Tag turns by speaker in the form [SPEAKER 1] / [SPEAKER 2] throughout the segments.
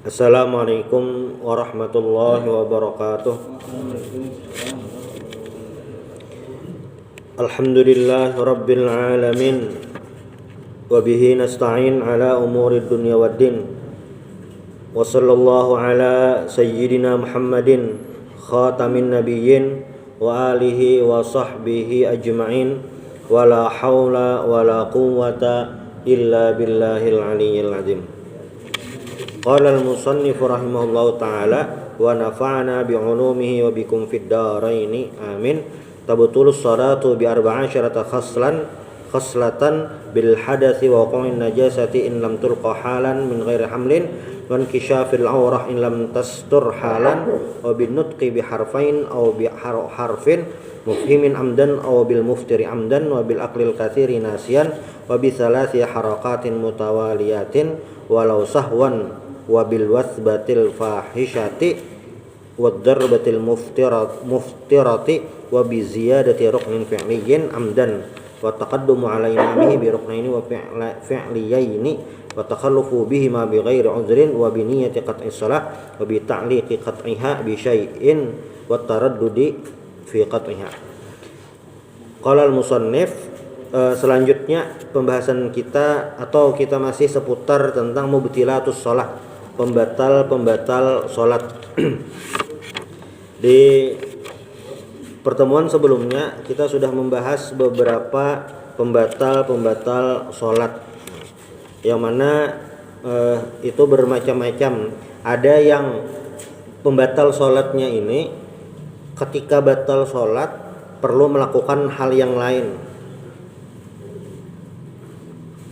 [SPEAKER 1] Assalamualaikum warahmatullahi wabarakatuh. Alhamdulillahi rabbil alamin. Wabihi nasta'in ala umuri dunya waddin. Wa sallallahu ala sayyidina Muhammadin khatamin nabiyyin wa alihi wa sahbihi ajma'in. Wa la hawla wa la quwwata illa billahil aliyyil azim. Qala al-musannif rahimahullahu ta'ala wa nafa'ana bi'ulumihi wa bikum fid dharaini amin. Tabtulus salatu bi arba'asyarata khaslatan bil hadathi wa wuqu'in najasati in lam tulqa halan min ghairi hamlin wa inkishafil awrah in lam tastur halan wa bin nutqi bi harfain aw bi harfin mufhimin amdan aw bil muftiri amdan wa bil aqlil katsiri nasiyan wa bi thalathi harakatin mutawaliyatin walau sahwan wa bil wasbatil fahishati wad darbatil muftirati wa bi ziyadati ruknin fi'liyyin amdan wa taqaddumu ala imamihi bi ruknaini wa fi'liyaini wa takhallufu bihima bi ghairi uzrin wa bi niyyati qat'i shalah wa bi ta'liqi qat'iha bi syai'in wa taraddudi fi qat'iha. Qala al-musannif, selanjutnya pembahasan kita atau kita masih seputar tentang mubtilatus shalah, pembatal sholat. Di pertemuan sebelumnya kita sudah membahas beberapa pembatal sholat, yang mana itu bermacam-macam. Ada yang pembatal sholatnya ini ketika batal sholat perlu melakukan hal yang lain,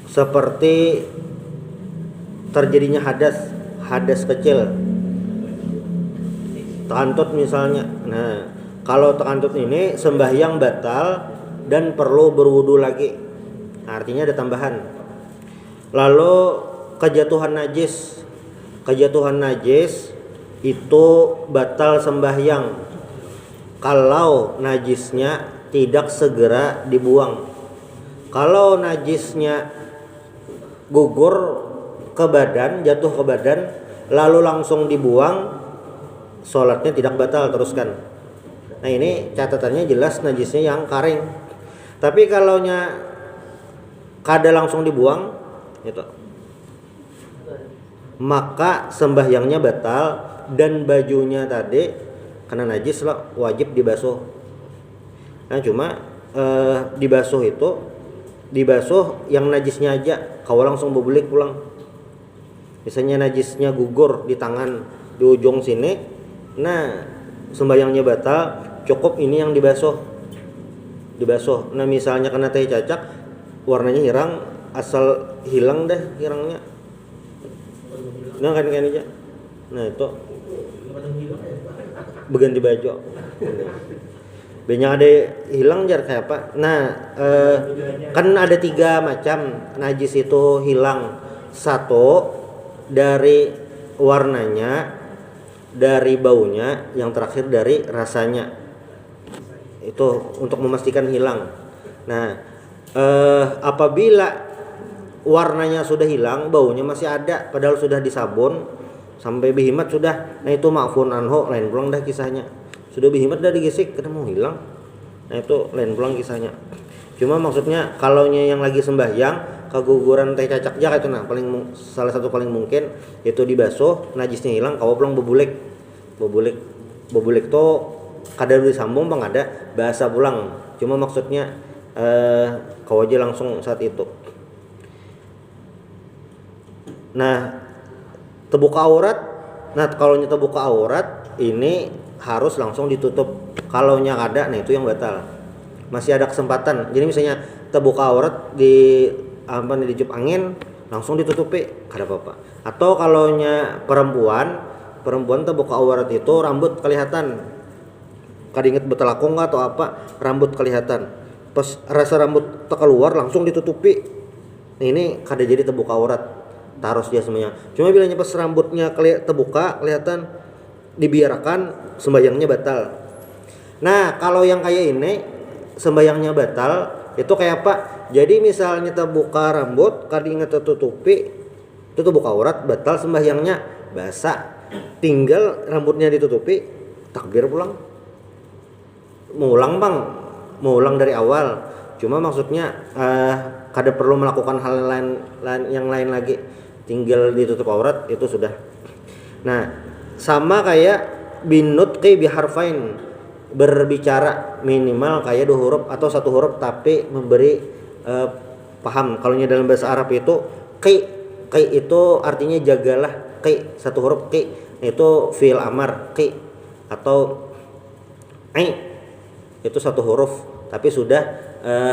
[SPEAKER 1] seperti terjadinya hadas kecil, takantut misalnya. Nah, kalau takantut ini sembahyang batal dan perlu berwudu lagi, artinya ada tambahan. Lalu kejatuhan najis itu batal sembahyang kalau najisnya tidak segera dibuang. Kalau najisnya gugur ke badan, jatuh ke badan, lalu langsung dibuang, sholatnya tidak batal, teruskan. Nah, ini catatannya jelas najisnya yang kering. Tapi kalau kada langsung dibuang, itu, maka sembahyangnya batal dan bajunya tadi karena najis lah wajib dibasuh. Nah, cuma dibasuh yang najisnya aja, kau langsung bebelik pulang. Misalnya najisnya gugur di tangan, di ujung sini, nah sembahyangnya batal, cukup ini yang dibasuh. Nah, misalnya kena teh cacak, warnanya hilang, asal hilang deh hilangnya. Nah, kan aja. Nah, itu berganti baju. Banyak ada hilang jar kayak apa? Nah, kan ada 3 macam najis itu hilang. Satu, dari warnanya, dari baunya, yang terakhir dari rasanya. Itu untuk memastikan hilang. Nah, apabila warnanya sudah hilang, baunya masih ada, padahal sudah disabun sampai bihimat sudah, nah itu ma'fun anhu, lain pulang dah kisahnya. Sudah bihimat dah digesek, kena mau hilang, nah itu lain pulang kisahnya. Cuma maksudnya kalaunya yang lagi sembahyang keguguran teh cacak jak itu, nah salah satu paling mungkin itu dibasuh, najisnya hilang, kau pulang bebulik tuh kadar disambung bang, ada bahasa pulang. Cuma maksudnya kau aja langsung saat itu. Nah, terbuka aurat. Nah, kalau terbuka aurat ini harus langsung ditutup. Kalau ada, nah itu yang batal. Masih ada kesempatan. Jadi misalnya terbuka aurat di dicup angin, langsung ditutupi, kada apa-apa. Atau kalau perempuan terbuka aurat itu rambut kelihatan. Kada inget betelakong atau apa, rambut kelihatan. Pas rasa rambut keluar langsung ditutupi. Nah, ini kada jadi terbuka aurat. Taruh dia semuanya. Cuma bilanya pas rambutnya terbuka kelihatan, dibiarkan, sembahyangnya batal. Nah, kalau yang kayak ini sembahyangnya batal, itu kayak apa? Jadi misalnya terbuka rambut, kada ingat tertutupi, itu terbuka aurat, batal sembahyangnya. basah, tinggal rambutnya ditutupi, takbir pulang. Mau ulang dari awal. Cuma maksudnya kada perlu melakukan hal yang lain lagi, tinggal ditutup aurat itu sudah. Nah, sama kayak binutqi biharfain, berbicara minimal kayak 2 huruf atau 1 huruf tapi memberi paham. Kalau dalam bahasa Arab itu qi itu artinya jagalah, qi 1 huruf qi itu fi'il amar, qi atau ai itu 1 huruf tapi sudah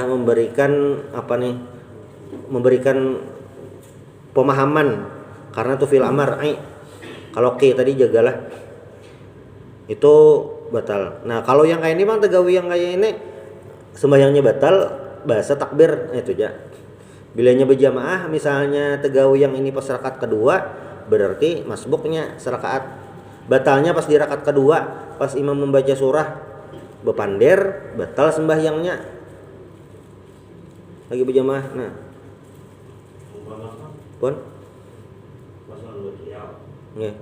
[SPEAKER 1] memberikan memberikan pemahaman karena itu fi'il amar ai. Kalau qi tadi jagalah itu batal. Nah, kalau yang kayak ini bang tegawi yang kayak ini sembahyangnya batal, bahasa takbir itu aja. Bilanya berjamaah misalnya tegawi yang ini pas rakaat kedua, berarti masbuknya serakaat. Batalnya pas di rakaat kedua, pas imam membaca surah bepander, batal sembahyangnya. Lagi berjamaah. Nah. Pun? Nggih.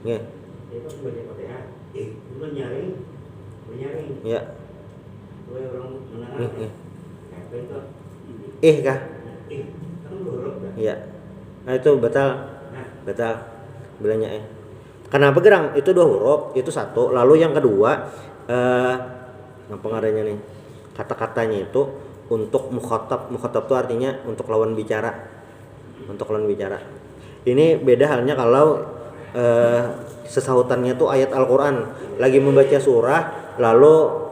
[SPEAKER 1] Nggih.
[SPEAKER 2] Itu sebagai Fatihah. Lu nyaring.
[SPEAKER 1] Ya.
[SPEAKER 2] Lu orang mengarang.
[SPEAKER 1] Nggih.
[SPEAKER 2] Apa itu?
[SPEAKER 1] Kah?
[SPEAKER 2] Kan huruf kan?
[SPEAKER 1] Iya. Nah, itu batal. Batal. Bilanya Kenapa gerang? Itu 2 huruf, itu 1. Lalu yang kedua apa ngaranya nih? Kata-katanya itu untuk mukhatab. Mukhatab itu artinya untuk lawan bicara. Untuk lawan bicara. Ini beda halnya kalau sesahutannya itu ayat Al-Qur'an, lagi membaca surah lalu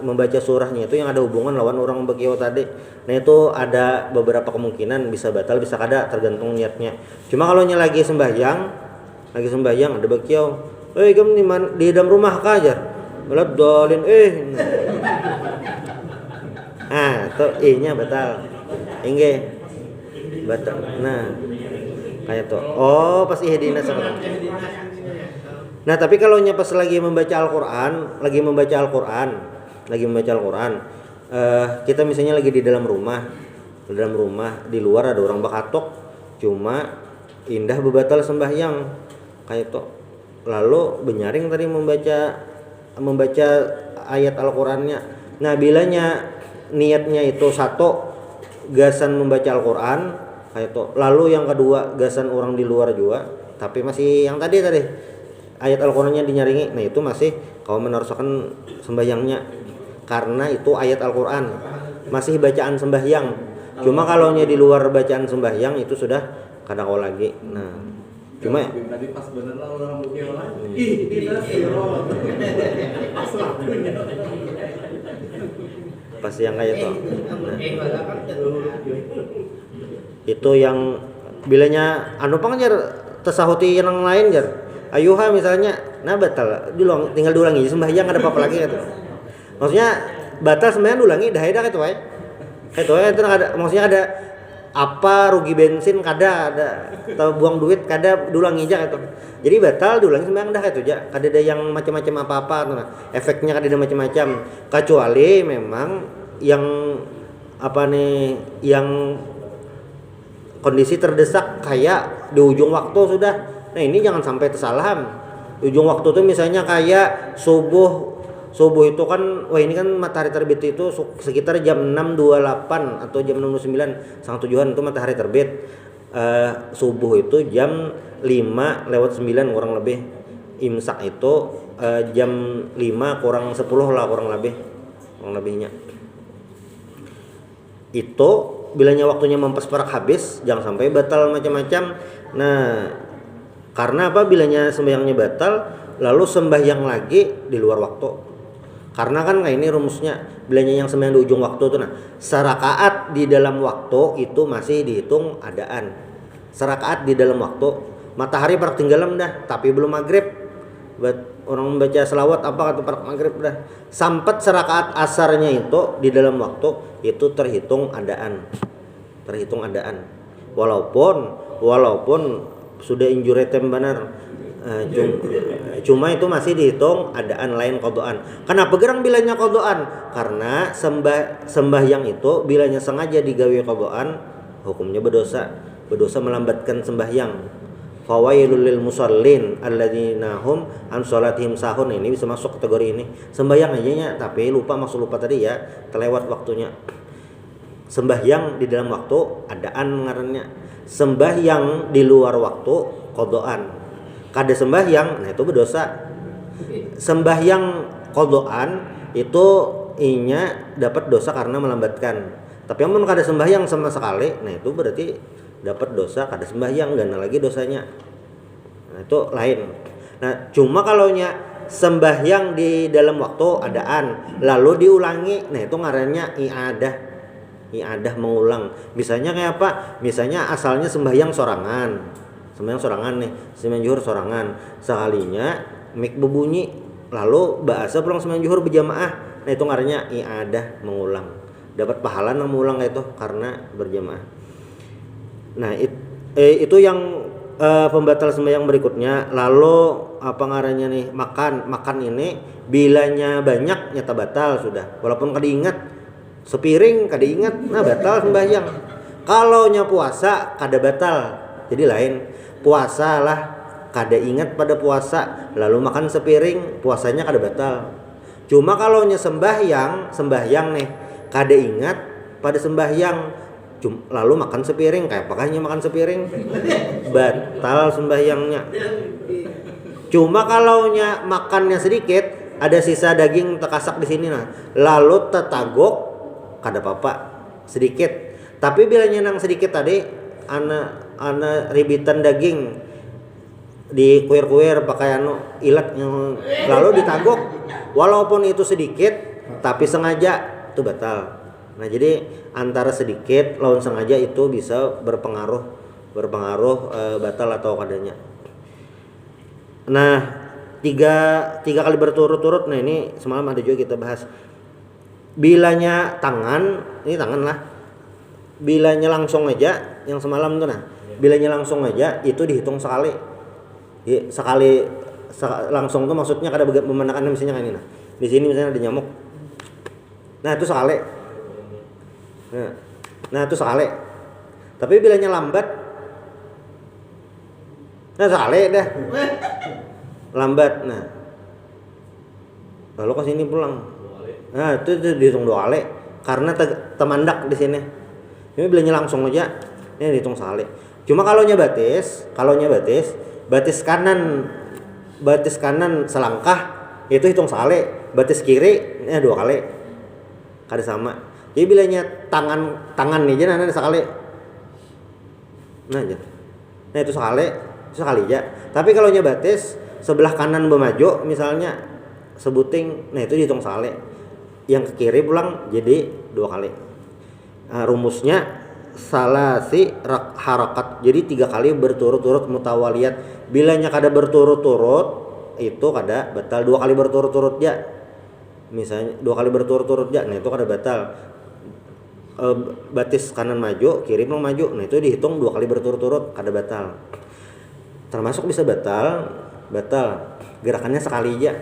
[SPEAKER 1] membaca surahnya itu yang ada hubungan lawan orang bekiau tadi. Nah, itu ada beberapa kemungkinan bisa batal bisa kada tergantung niatnya. Cuma kalau lagi sembahyang ada bekiau, kamu di dalam rumah kah aja? Belum dolin nah, itu nya batal. Inge batal. Nah, kayak tuh. Oh, pas ihdina sama. Nah, tapi kalau pas lagi membaca Al-Qur'an, kita misalnya lagi di dalam rumah, di luar ada orang bakatok, cuma indah bebatal sembahyang kayak tuh. Lalu benyaring tadi membaca ayat Al-Qur'annya. Nah, bilanya niatnya itu 1 gasan membaca Al-Qur'an kayak tuh. Lalu yang kedua gasan orang di luar juga, tapi masih yang tadi ayat Al-Qur'annya dinyaringi. Nah, itu masih kau meneruskan sembahyangnya karena itu ayat Al-Qur'an, masih bacaan sembahyang. Cuma kalau di luar bacaan sembahyang itu sudah kada kau lagi. Nah, cuma
[SPEAKER 3] tadi pas bener lah orang bukil lah. Kita siro.
[SPEAKER 1] Pas yang kayak itu. Nah, itu yang bilanya jar tersahuti yang lain jar. Ayuha misalnya, nah batal, tinggal diulangi sembahyang ada apa-apa lagi gitu. Maksudnya batal sembahyang diulangi dah itu wae. Itu ada maksudnya ada apa rugi bensin kada ada atau buang duit kada diulangi aja gitu. Jadi batal diulangi sembahyang dah itu aja. Kada ada yang macam-macam apa-apa tuh. Nah, efeknya kada ada macam-macam kecuali memang yang yang kondisi terdesak kayak di ujung waktu sudah. Nah, ini jangan sampai tersalahan. Ujung waktu itu misalnya kayak subuh itu kan, ini kan matahari terbit itu sekitar jam 6.28 atau jam 6.29 sang tujuan itu matahari terbit. Subuh itu jam 5:09 kurang lebih. Imsak itu jam 5 kurang 10 lah kurang lebihnya. Itu bilanya waktunya mempersperak habis, jangan sampai batal macam-macam. Nah, karena apa? Bilanya sembahyangnya batal, lalu sembahyang lagi di luar waktu. Karena kan kayak ini rumusnya, bilanya yang sembahyang di ujung waktu itu, nah, serakaat di dalam waktu itu masih dihitung adaan. Serakaat di dalam waktu, matahari parak tenggelam dah, tapi belum maghrib. Orang membaca selawat apa kata parak maghrib dah. Sampai serakaat asarnya itu di dalam waktu itu terhitung adaan. Walaupun sudah injuretem benar, cuma itu masih dihitung adaan lain kodoan. Kenapa gerang bilanya kodoan? Karena sembahyang itu bilanya sengaja digawe kodoan, hukumnya berdosa. berdosa melambatkan sembahyang. Fawailul lil musallin alladzina hum an sholatihim sahun. Ini bisa masuk kategori ini. Sembahyang aja nya, tapi lupa tadi ya, terlewat waktunya. Sembahyang di dalam waktu adaan ngarannya. Sembahyang di luar waktu qodaan. Kada sembahyang, nah itu berdosa. Sembahyang qodaan itu inya dapat dosa karena melambatkan. Tapi amun kada sembahyang sama sekali, nah itu berarti dapat dosa kada sembahyang, gana lagi dosanya. Nah itu lain. Nah cuma kalau nya sembahyang di dalam waktu adaan lalu diulangi, nah itu ngarannya iadah mengulang. Misalnya kayak apa? Misalnya asalnya sembahyang sorangan nih, sembahyang zuhur sorangan, sekalinya mik berbunyi lalu bahasa pulang sembahyang zuhur berjamaah, nah itu ngarannya iadah mengulang, dapat pahala nang mengulang itu karena berjamaah. Nah itu yang pembatal sembahyang berikutnya. Lalu apa ngarannya nih, makan ini bilanya banyak nyata batal sudah, walaupun kada ingat sepiring kada ingat, nah batal sembahyang. Kalau nya puasa kada batal, jadi lain. Puasa lah kada ingat pada puasa lalu makan sepiring, puasanya kada batal. Cuma kalau nya sembahyang nih kada ingat pada sembahyang lalu makan sepiring, kayak apakahnya makan sepiring, batal sembahyangnya. Cuma kalau nya makannya sedikit, ada sisa daging terkasak di sini nah, lalu tetagok kada apa-apa sedikit. Tapi bila nyenang sedikit tadi, ana ribitan daging di kuir-kuir pakai ilat yang lalu ditagok, walaupun itu sedikit tapi sengaja, itu batal. Nah jadi antara sedikit lawan sengaja itu bisa berpengaruh batal atau kadanya. Nah tiga kali berturut-turut. Nah ini semalam ada juga kita bahas. Bilanya tangan, ini tangan lah. Bilanya langsung aja yang semalam tuh, nah bilanya langsung aja itu dihitung sekali. Langsung tuh maksudnya kada memandangkan misalnya kan ini. Nah di sini misalnya ada nyamuk. Nah itu sekali. Nah itu sekali. Tapi bilanya lambat, nah sekali dah lambat. Nah lalu ke sini pulang, nah itu dihitung 2 kali karena temandak di sini. Ini bilanya langsung aja, ini dihitung sekali. Cuma kalau nya batis kanan selangkah itu hitung sekali, batis kiri 2 kali, kada sama. Jadi bilanya tangan nih aja sekali. Nah itu sekali aja. Tapi kalau nya batis sebelah kanan bermaju misalnya sebuting, nah itu dihitung sekali. Yang ke kiri pulang jadi 2 kali. Nah, rumusnya salasi harakat. Jadi 3 kali berturut-turut mutawaliyat. Bilanya kada berturut-turut itu kada batal. 2 kali berturut-turut ya. Misalnya 2 kali berturut-turut ya, nah itu kada batal. Batis kanan maju, kiri maju, nah itu dihitung 2 kali berturut-turut kada batal. Termasuk bisa batal gerakannya sekali aja.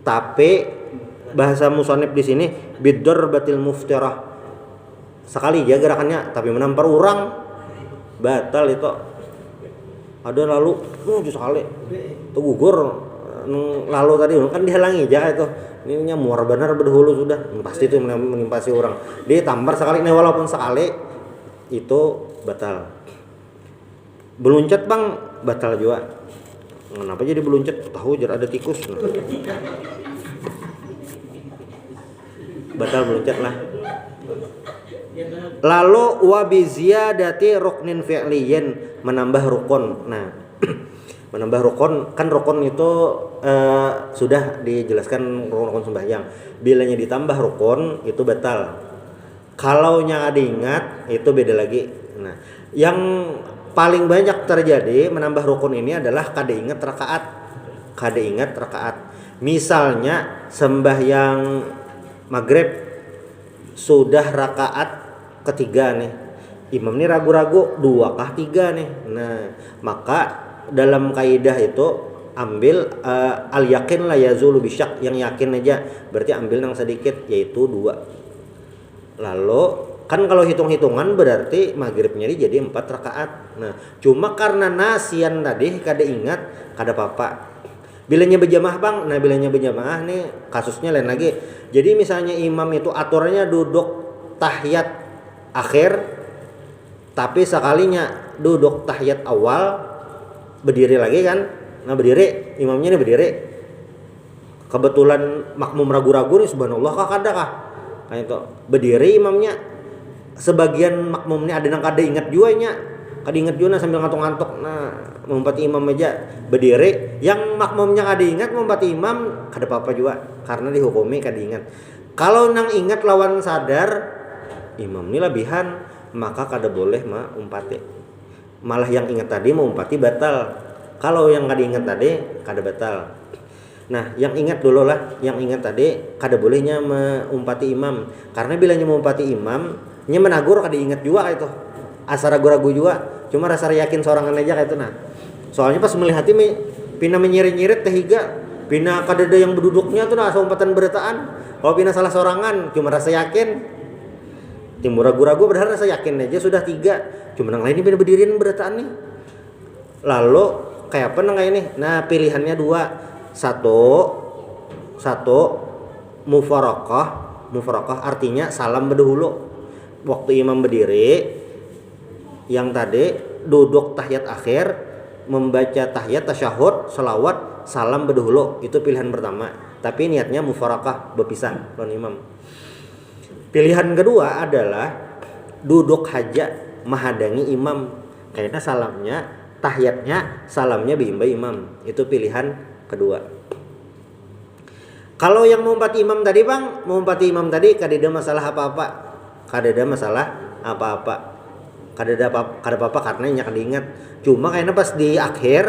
[SPEAKER 1] Tapi bahasa musannif di sini bidor batil muftirah, sekali aja gerakannya, tapi menampar orang batal itu. Ada lalu sekali itu gugur lalu tadi kan dihalangi aja itu. Ini muar benar berdahulu sudah, pasti itu menimpasi orang. Dia tampar sekali, nih walaupun sekali itu batal. Beluncat bang batal juga. Kenapa jadi beluncat? Tahu jar ada tikus. Batal beluncat lah. Lalu wabiziyadati ruknin fi'liyin, menambah rukun. Nah menambah rukun, kan rukun itu sudah dijelaskan rukun sembahyang. Bilanya ditambah rukun itu batal. Kalau nya ada ingat itu beda lagi. Nah yang paling banyak terjadi menambah rukun ini adalah kada ingat rakaat. Misalnya sembahyang maghrib sudah rakaat ketiga nih, imam ini ragu-ragu 2 kah 3 nih. Nah maka dalam kaidah itu ambil al yakin la yazulu bisyak, yang yakin aja berarti ambil yang sedikit yaitu 2. Lalu kan kalau hitung-hitungan berarti maghribnya ini jadi 4 rakaat. Nah, cuma karena nasian tadi kada ingat, kada apa-apa. Bilanya berjamaah bang, nah bilanya berjamaah nih kasusnya lain lagi. Jadi misalnya imam itu aturannya duduk tahiyat akhir, tapi sekalinya duduk tahiyat awal, berdiri lagi kan. Nah berdiri, imamnya nih berdiri. Kebetulan makmum ragu-ragu nih, subhanallah kah kada kah? Kayak itu berdiri imamnya. Sebagian makmumnya ada yang kada ingat juga nya. Kada ingat juga sambil ngantuk-ngantuk. Nah, mengumpati imam aja berdiri. Yang makmumnya kada ingat mengumpati imam kada apa-apa juga karena dihukumi kada ingat. Kalau nang ingat lawan sadar imam ini lebihan, maka kada boleh umpati. Malah yang ingat tadi mengumpati batal. Kalau yang kada ingat tadi kada batal. Nah, yang ingat dulu lah, yang ingat tadi kada bolehnya mengumpati imam. Karena bilanya mengumpati imam, nya menagur kada ingat juga kayak itu. Asa ragu-ragu juga, cuma rasa yakin sorangan aja kayak itu nah. Soalnya pas melihat pina menyirit-nyirit tehiga, pina kada ada yang berduduknya tuh nah umpatan berataan. Kalau pina salah sorangan, cuma rasa yakin. Timbul ragu-ragu padahal rasa yakin aja sudah 3. Cuma yang lain ini pina berdiriin berataan nih. Lalu kayak apa nang ini? Nah, pilihannya 2. Satu mufarakah artinya salam berdahulu waktu imam berdiri, yang tadi duduk tahiyat akhir membaca tahiyat tasyahud selawat salam berdahulu, itu pilihan pertama, tapi niatnya mufarakah berpisah lawan imam. Pilihan kedua adalah duduk haja menghadangi imam, kayaknya salamnya tahiyatnya salamnya bimbang imam, itu pilihan kedua. Kalau yang mengumpati imam tadi bang, mengumpati imam tadi kada ada masalah apa-apa, kada ada masalah apa-apa, kada apa-apa karena nya kada ingat. Cuma kayaknya pas di akhir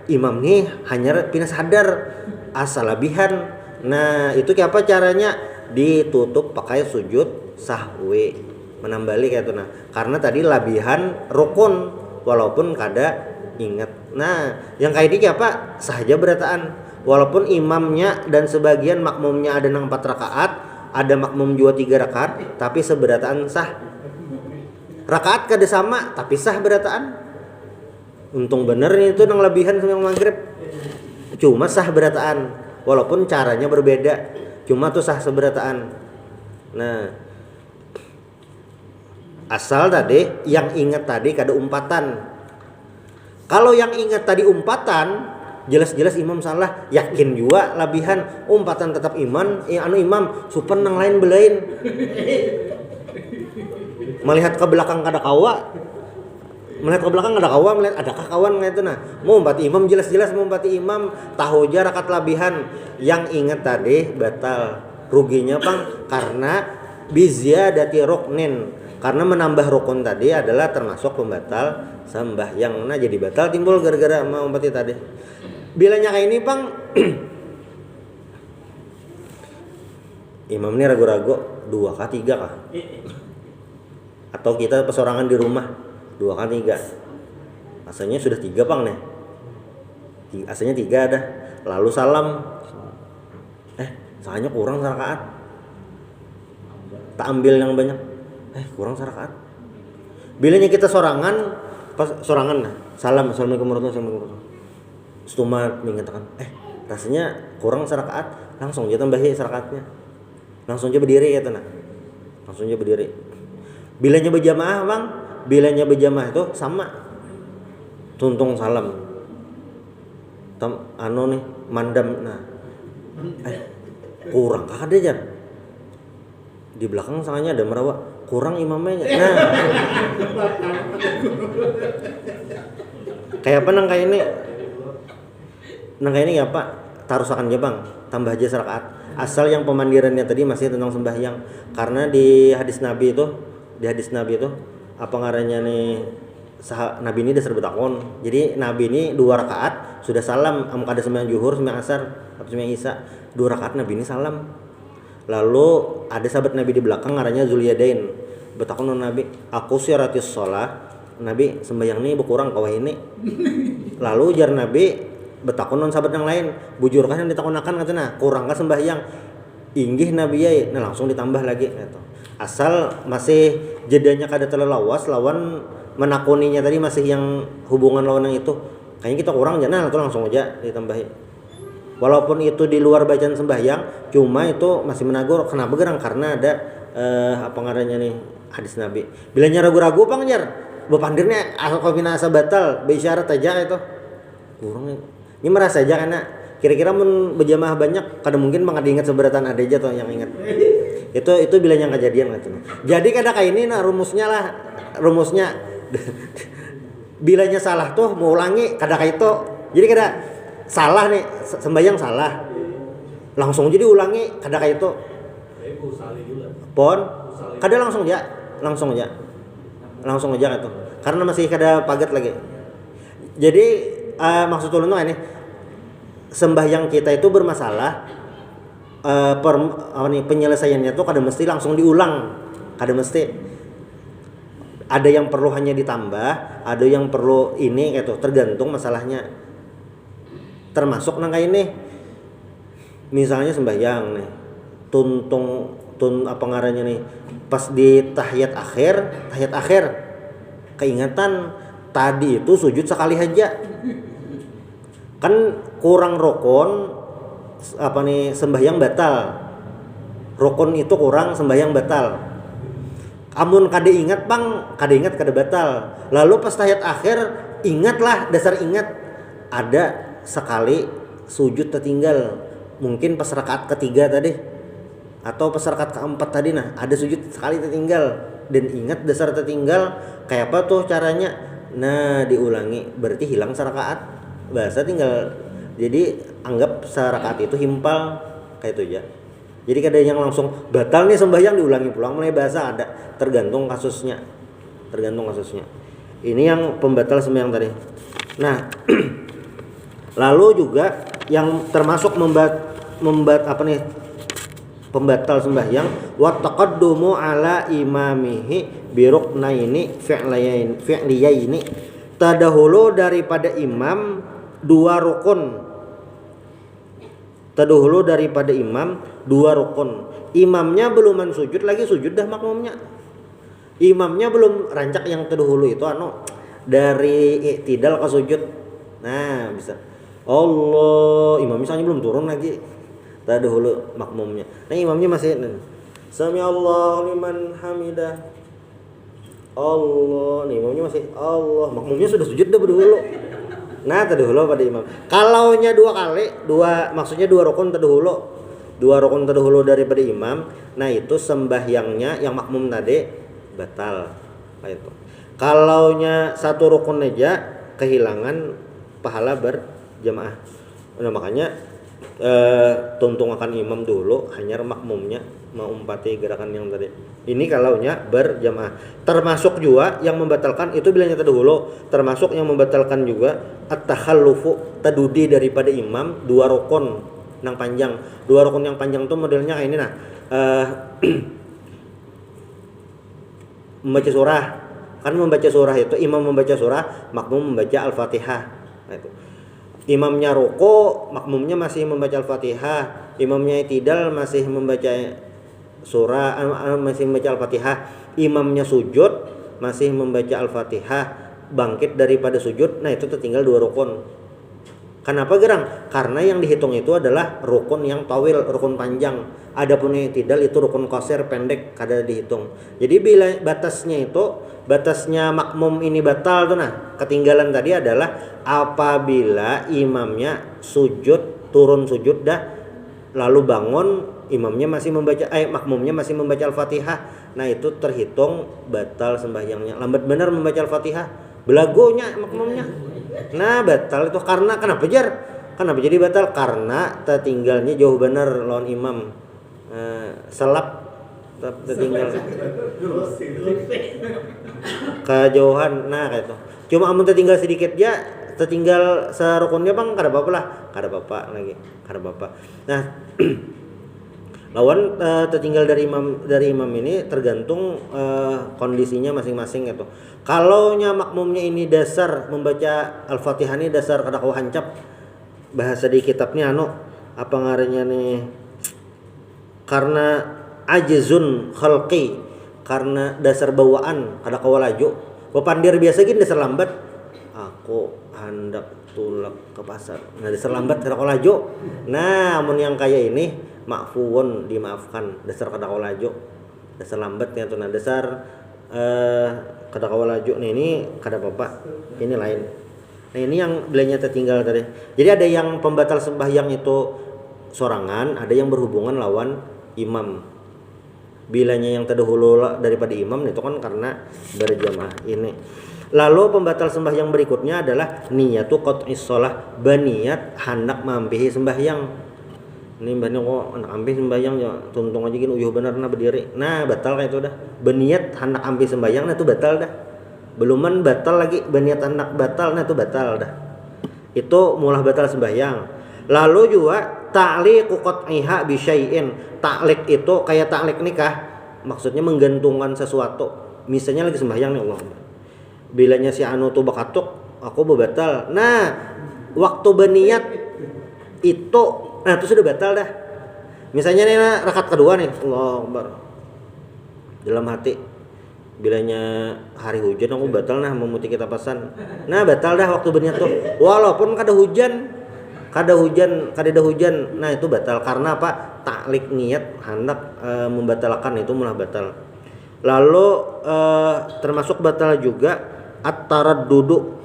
[SPEAKER 1] imam nih hanya pina sadar asal lebihan. Nah itu kayak apa caranya? Ditutup pakai sujud sahwi, menambali kayak itu nah. Karena tadi lebihan rukun walaupun kada ingat. Nah, yang kayak ini apa? Sahaja berataan. Walaupun imamnya dan sebagian makmumnya ada 4 rakaat, ada makmum juga 3 rakaat, tapi seberataan sah. Rakaat kada sama, tapi sah berataan. Untung bener itu nang lebihan sama maghrib. Cuma sah berataan, walaupun caranya berbeda. Cuma tuh sah seberataan. Nah, asal tadi yang ingat tadi kada umpatan. Kalau yang ingat tadi umpatan, jelas-jelas imam salah, yakin juga lebihan, umpatan tetap imam, imam super nang lain belain. Melihat ke belakang kada kawa. Melihat ke belakang kada kawa, melihat adakah kawan kayak itu nah. Mau umpati imam jelas-jelas mau umpati imam, tahu aja rakaat lebihan. Yang ingat tadi batal. Ruginya bang karena biziyadati ruknin. Karena menambah rukun tadi adalah termasuk pembatal sembahyang. Nah jadi batal timbul gara-gara mau umpati tadi. Bilanya kayak ini bang, imam ini ragu-ragu 2 kah 3 kah? Atau kita pesorangan di rumah 2 kah 3? Asalnya sudah 3 bang nih. Asalnya 3 ada. Lalu salam. Soalnya kurang rakaat. Tak ambil yang banyak. Kurang rakaat. Bilanya kita sorangan, pas sorangan nah, salam assalamualaikum warahmatullahi wabarakatuh. Stumat mengatakan, rasanya kurang rakaat, langsung aja tambahi rakaatnya. Langsung aja berdiri ya tenang. Langsung aja berdiri. Bilanya berjamaah bang, bilanya berjamaah itu sama. Tuntung salam. Nih mandam nah. Kurang kakak aja. Di belakang sangatnya ada merawat kurang imamnya. Nah. Kayak apa nang kayak ini? Nang kayak ini ya Pak, tarusakan aja Bang, tambah aja rakaat. Asal yang pemandirannya tadi masih tentang sembahyang. Karena di hadis Nabi itu apa ngarannya nih Nabi ini dasar betakon. Jadi Nabi ini 2 rakaat sudah salam, kada sembahyang zuhur, sembahyang asar atau sembahyang isya. 2 rakaat Nabi ini salam. Lalu ada sahabat Nabi di belakang ngarannya Zulyadain. Betakon Nabi, aku syaratis shalah. Nabi sembahyang ini berkurang kawah ini. Lalu jar Nabi betakon sahabat yang lain, bujurkan yang ditakonakan katanya, kurang ka sembahyang. Inggih Nabi ya, nah langsung ditambah lagi gitu. Asal masih jedanya kada terlalu lawas lawan menakuninya tadi masih yang hubungan lawan yang itu. Kayaknya kita kurang jangan itu langsung aja ditambahin. Walaupun itu di luar bacaan sembahyang, cuma itu masih menagur. Kenapa gerang? Karena ada apa ngarannya nih hadis Nabi. Bila ragu-ragu apa ngejar? Bepandirnya kombinasi batal, beisyarat aja itu. Kurang ini merasa aja karena kira-kira mun berjamaah banyak kada mungkin mangada ingat seberatan ada aja tuh yang ingat. Itu bila yang kejadian gitu. Jadi kada kayak ini nah rumusnya bilanya salah tuh mau ulangi kada kayak itu. Jadi kada salah nih sembahyang salah. Langsung jadi ulangi kada kayak itu. Pon kada langsung aja gitu. Karena masih kada pagat lagi. Jadi maksud ulun ini sembahyang kita itu bermasalah penyelesaiannya tuh kada mesti langsung diulang, kada mesti ada yang perlu hanya ditambah, ada yang perlu ini gitu, tergantung masalahnya. Termasuk nang kayak ini misalnya sembahyang nih apa ngarannya nih pas di tahiyat akhir keingatan tadi itu sujud sekali aja kan kurang rukun sembahyang batal. Rukun itu kurang sembahyang batal. Amun kada ingat kada batal. Lalu pas tahiyat akhir ingatlah, dasar ingat ada sekali sujud tertinggal. Mungkin pas rakaat ketiga tadi atau pas rakaat keempat tadi ada sujud sekali tertinggal dan ingat dasar tertinggal kayak apa tuh caranya? Nah, diulangi berarti hilang serakaat. Bahasa tinggal jadi anggap serakaat itu himpal kayak itu aja. Jadi kada yang langsung batal nih sembahyang diulangi pulang mulai bahasa ada tergantung kasusnya. Ini yang pembatal sembahyang tadi. Nah, lalu juga yang termasuk pembatal sembahyang wa taqaddumu ala imamihi bi ruknaini fi'liyaini tadahulu daripada imam dua rukun. Imamnya belum sujud lagi sujud dah makmumnya. Imamnya belum rancak yang terdahulu itu dari i'tidal ke sujud. Nah, bisa. Allah, imam misalnya belum turun lagi. Terdahulu makmumnya. Nah, imamnya masih Sami Allahu liman hamidah. Allah, nih imamnya masih Allah, makmumnya sudah sujud dah berdahulu. Nah, terdahulu pada imam. Kalaunya maksudnya dua rukun terdahulu daripada imam. Nah, itu sembahyangnya yang makmum tadi batal. Kayak itu. Kalaunya satu rukun aja kehilangan pahala berjamaah. Nah, makanya tuntung akan imam dulu, hanya makmumnya mengumpati gerakan yang tadi. Ini kalaunya berjamaah. Termasuk juga yang membatalkan itu bilanya terdahulu. Termasuk yang membatalkan juga at-takhallufu tadudi daripada imam dua rukun yang panjang. Dua rukun yang panjang tuh modelnya kayak ini membaca surah. Kan membaca surah itu imam membaca surah, makmum membaca Al-Fatihah. Nah, itu. Imamnya ruku, makmumnya masih membaca Al-Fatihah. Imamnya i'tidal masih membaca surah, masih membaca Al-Fatihah. Imamnya sujud masih membaca Al-Fatihah. Bangkit daripada sujud, nah itu tertinggal dua rukun. Kenapa gerang? Karena yang dihitung itu adalah rukun yang tawil, rukun panjang. Adapun yang i'tidal itu rukun qasir, pendek, kada dihitung. Jadi bila batasnya makmum ini batal tuh ketinggalan tadi adalah apabila imamnya turun sujud dah lalu bangun makmumnya masih membaca Al-Fatihah. Nah, itu terhitung batal sembahyangnya. Lambat benar membaca Al-Fatihah, belagonya makmumnya. Nah, batal itu karena kenapa jadi batal? Karena tertinggalnya jauh benar lawan imam. Selap tertinggal kejauhan. Nah, kayak itu. Cuma amun tertinggal sedikit ya, tertinggal serukunnya bang kada apa-apa lagi. Nah, lawan tertinggal dari imam ini tergantung kondisinya masing-masing gitu. Kalaunya makmumnya ini dasar membaca Al-Fatihah ini dasar kada kau hancap. Bahasa di kitabnya apa ngarannya nih? Karena ajzun khalqi, karena dasar bawaan kada kawalaju. Papandir biasa gini dasar lambat, aku hendak tulak ke pasar. Nah dasar lambat kada kawalaju. Nah amun yang kaya ini ma'fuun, dimaafkan, dasar kada kawalaju, dasar lambat nya tuh. Nah dasar kada kawalaju nih ini kada apa-apa, ini lain. Nah ini yang bilanya tertinggal tadi. Jadi ada yang pembatal sembahyang itu sorangan, ada yang berhubungan lawan imam. Bilanya yang terdahulu daripada imam itu kan karena berjamaah ini. Lalu pembatal sembahyang berikutnya adalah niyatu qat'is shalah, baniat hendak mampihi sembahyang. Ini mbahnya kok hendak ampi sembahyang ya tuntung aja gini uyuh bener nah berdiri. Nah batal kayak itu dah. Beniat hendak ampi sembahyang nah itu batal dah. Beluman batal lagi beniat hendak batal nah itu batal dah. Itu mulah batal sembahyang. Lalu juga ta'liqu qat'iha bi syai'in. Ta'liq itu kayak ta'liq nikah, maksudnya menggantungkan sesuatu. Misalnya lagi sembahyang nih Allah. Bilanya si anu tuh bakatuk, aku batal. Nah, waktu berniat itu nah itu sudah batal dah. Misalnya nih rakaat kedua nih, Allahu Akbar. Dalam hati bilanya hari hujan aku batal nah memuti kita pasan. Nah, batal dah waktu berniat tuh. Walaupun kada ada hujan, nah itu batal karena apa? Ta'liq niat hendak membatalkan itu mulah batal. Lalu termasuk batal juga at-taraddudu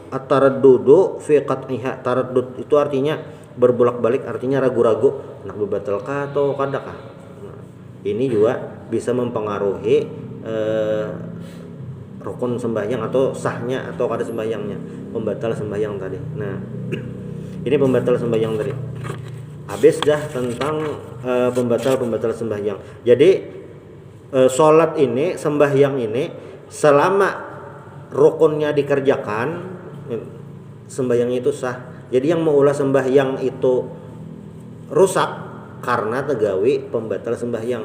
[SPEAKER 1] fi qat'iha. Taraddud itu artinya berbolak-balik, artinya ragu-ragu nak batalkah atau kadakah. Nah, ini juga bisa mempengaruhi rukun sembahyang atau sahnya atau kada sembahyangnya, pembatal sembahyang tadi. Nah, ini pembatal sembahyang tadi. Habis dah tentang pembatal sembahyang. Jadi sholat ini, sembahyang ini selama rukunnya dikerjakan, sembahyang itu sah. Jadi yang meulah sembahyang itu rusak karena tegawi pembatal sembahyang.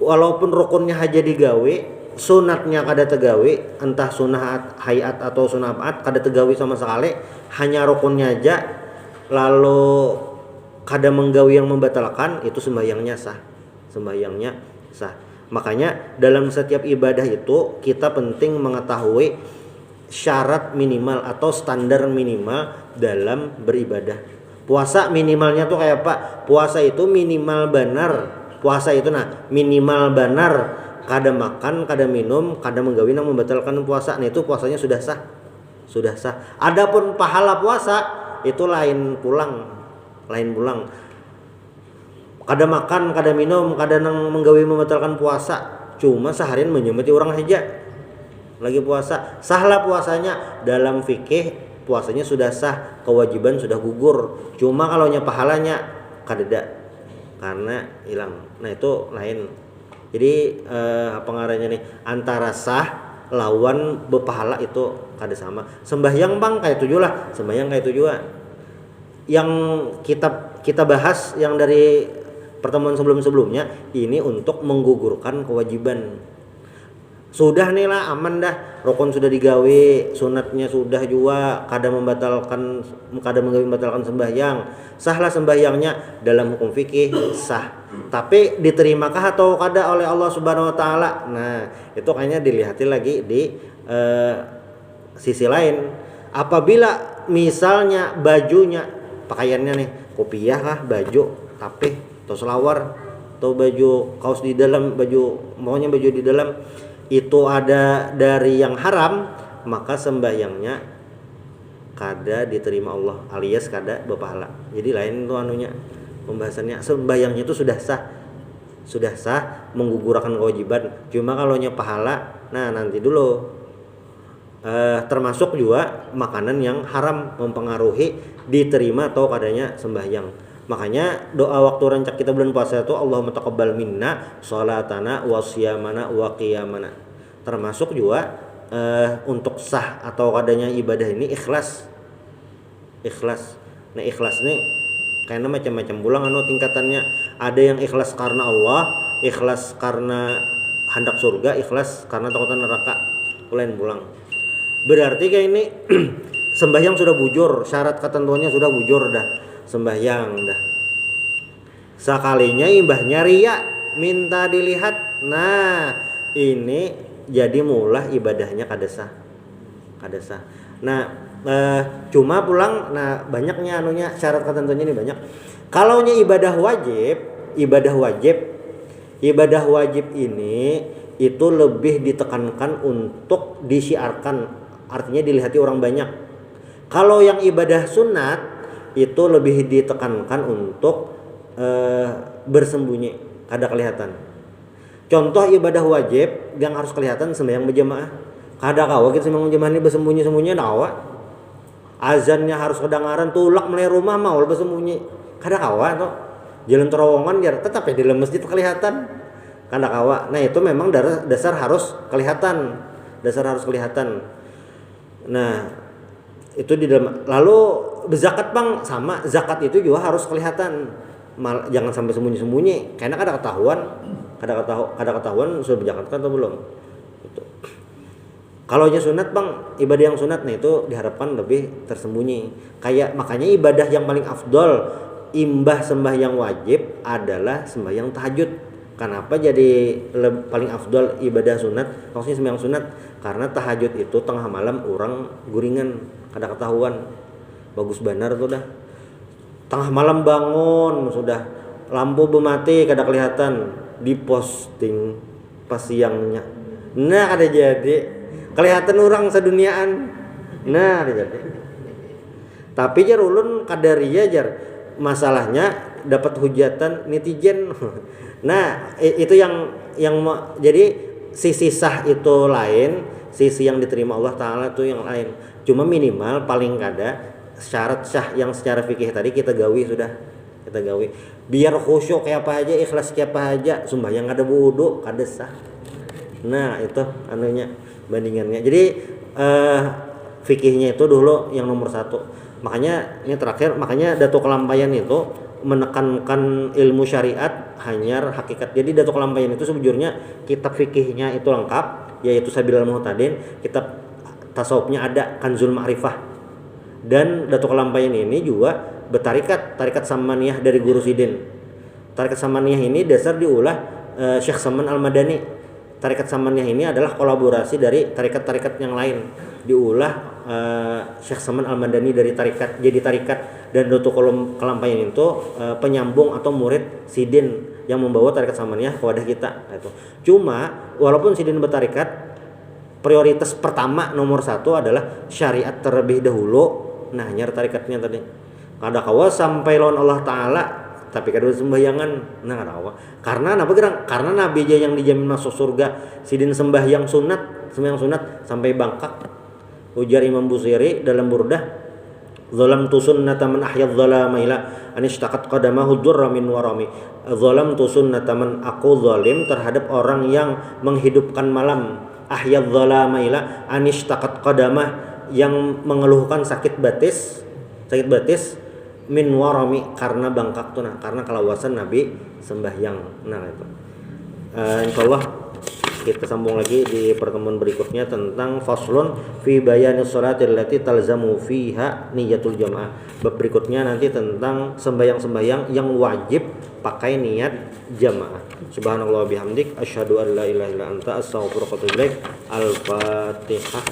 [SPEAKER 1] Walaupun rukunnya aja digawe, sunatnya kada tegawi, entah sunat hayat atau sunat aat kada tegawi sama sekali, hanya rukunnya aja lalu kada menggawi yang membatalkan, itu sembahyangnya sah. Makanya dalam setiap ibadah itu kita penting mengetahui syarat minimal atau standar minimal dalam beribadah. Puasa minimalnya tuh kayak apa? Puasa itu minimal benar. Minimal benar, kada makan, kada minum, kada menggawi yang membatalkan puasa. Nah itu puasanya sudah sah. Adapun pahala puasa itu lain pulang. Kada makan, kada minum, kada nang menggawi membatalkan puasa. Cuma seharian menyemati orang aja lagi puasa, sahlah puasanya. Dalam fikih puasanya sudah sah, kewajiban sudah gugur. Cuma kalau nya pahalanya kada karena hilang. Nah itu lain. Jadi apa ngarannya nih, antara sah lawan berpahala itu kada sama. Sembahyang bang kayak tujuh lah, yang kita bahas yang dari pertemuan sebelumnya ini untuk menggugurkan kewajiban. Sudah nih lah, aman dah, rukun sudah digawe, sunatnya sudah juga, kada membatalkan sembahyang. Sahlah sembahyangnya dalam hukum fikih sah. Tapi diterimakah atau kada oleh Allah Subhanahu wa taala? Nah, itu kayaknya dilihat lagi di sisi lain. Apabila misalnya bajunya, pakaiannya nih, kopiah kah, baju tapih atau selawar atau baju kaos di dalam, baju di dalam itu ada dari yang haram, maka sembahyangnya kada diterima Allah alias kada berpahala. Jadi lain tuh anunya pembahasannya. Sembahyangnya itu sudah sah menggugurkan kewajiban. Cuma kalau nya pahala, nah nanti dulu. Termasuk juga makanan yang haram mempengaruhi diterima atau kadanya sembahyang. Makanya doa waktu rancak kita bulan puasa itu Allahumma taqabbal minna sholatana wa siyamana wa qiyamana. Termasuk juga untuk sah atau kadanya ibadah ini ikhlas. Nah ikhlas ini kayaknya macam-macam bulang tingkatannya. Ada yang ikhlas karena Allah, ikhlas karena hendak surga, ikhlas karena takutan neraka. Lain bulang. Berarti kayak ini sembahyang sudah bujur, syarat ketentuannya sudah bujur dah. Sembahyang dah. Sekalinya imbahnya riya, minta dilihat. Nah, ini jadi mulah ibadahnya kadesah. Nah, cuma pulang banyaknya syarat ketentuannya ini banyak. Kalaunya ibadah wajib ini itu lebih ditekankan untuk disiarkan, artinya dilihati orang banyak. Kalau yang ibadah sunat itu lebih ditekankan untuk bersembunyi, kada kelihatan. Contoh ibadah wajib yang harus kelihatan sembahyang berjamaah. Kada kawa kita sembahyang berjamaah ini bersembunyi-sembunyi dawa. Azannya harus kedengaran, tulak mulai rumah mau bersembunyi. Kada kawa toh. Jalan terowongan ya tetap ya di dalam masjid kelihatan. Kada kawa. Nah, itu memang dasar harus kelihatan. Nah, itu di dalam. Lalu berzakat Bang sama, zakat itu juga harus kelihatan. Jangan sampai sembunyi-sembunyi karena kada ketahuan sudah berzakat atau belum. Itu. Kalau nya sunat Bang, ibadah yang sunat nih itu diharapkan lebih tersembunyi. Kayak makanya ibadah yang paling afdol imbah sembahyang wajib adalah sembahyang tahajud. Kenapa jadi paling afdol ibadah sunat? Maksudnya sembahyang sunat karena tahajud itu tengah malam orang guringan, kada ketahuan. Bagus benar tuh dah. Tengah malam bangun sudah lampu bermati kada kelihatan, diposting pas siangnya. Nah, ada jadi kelihatan orang seduniaan. Nah, ada jadi. Tapi jar ulun kadaria jar masalahnya dapat hujatan netizen. Nah, itu yang jadi sisi sah itu lain, sisi yang diterima Allah Ta'ala itu yang lain. Cuma minimal paling kada syarat sah yang secara fikih tadi kita gawi. Biar khusyuk kayak apa aja, ikhlas kayak apa aja, sembahyang ada wudu kada sah. Nah, itu bandingannya. Jadi fikihnya itu dulu yang nomor 1. Makanya ini terakhir, makanya Datuk Kelampayan itu menekankan ilmu syariat hanyar hakikat. Jadi Datuk Kelampayan itu sebujurnya kitab fikihnya itu lengkap, yaitu Sabilul Muhtadin. Kitab tasawufnya ada Kanzul Ma'rifah. Dan Datuk Kelampayan ini juga tarikat Samaniyah dari Guru Sidin. Tarikat Samaniyah ini dasar diulah Syekh Saman Al-Madani. Tarikat Samaniyah ini adalah kolaborasi dari tarikat-tarikat yang lain. Diulah Syekh Saman Al-Madani dari tarikat jadi tarikat, dan Datuk Kelampayan itu penyambung atau murid Sidin yang membawa tarikat Samaniyah ke wadah kita. Itu. Cuma walaupun Sidin bertarikat, prioritas pertama nomor 1 adalah syariat terlebih dahulu. Nah, nyar tarikatnya tadi. Kada kawa sampai lawan Allah Ta'ala tapi kada sembahyangan. Nah, kada kawa. Karena apa gerang? Karena Nabi aja yang dijamin masuk surga, Sidin sembahyang sunat sampai bangkak. Ujar Imam Busiri dalam Burdah, "Zalamtu sunnata man ahya adh-dhalama ila an ishtaqat qadamahu durra min warami." Zalamtu sunnata man, aku zalim terhadap orang yang menghidupkan malam, ahya adh-dhalama ila an ishtaqat qadamah, yang mengeluhkan sakit batis min warami, karena bangkak tuh, nah karena kelawasan Nabi sembahyang. Nah itu insyaallah kita sambung lagi di pertemuan berikutnya tentang faslun fi bayanis sholatil lati talzamu fiha niyatul jamaah. Bab berikutnya nanti tentang sembahyang yang wajib pakai niat jamaah. Subhanallah bihamdik asyhadu an la ilaha illa anta astaghfiruka wa atubu ilaik. Al-Fatihah.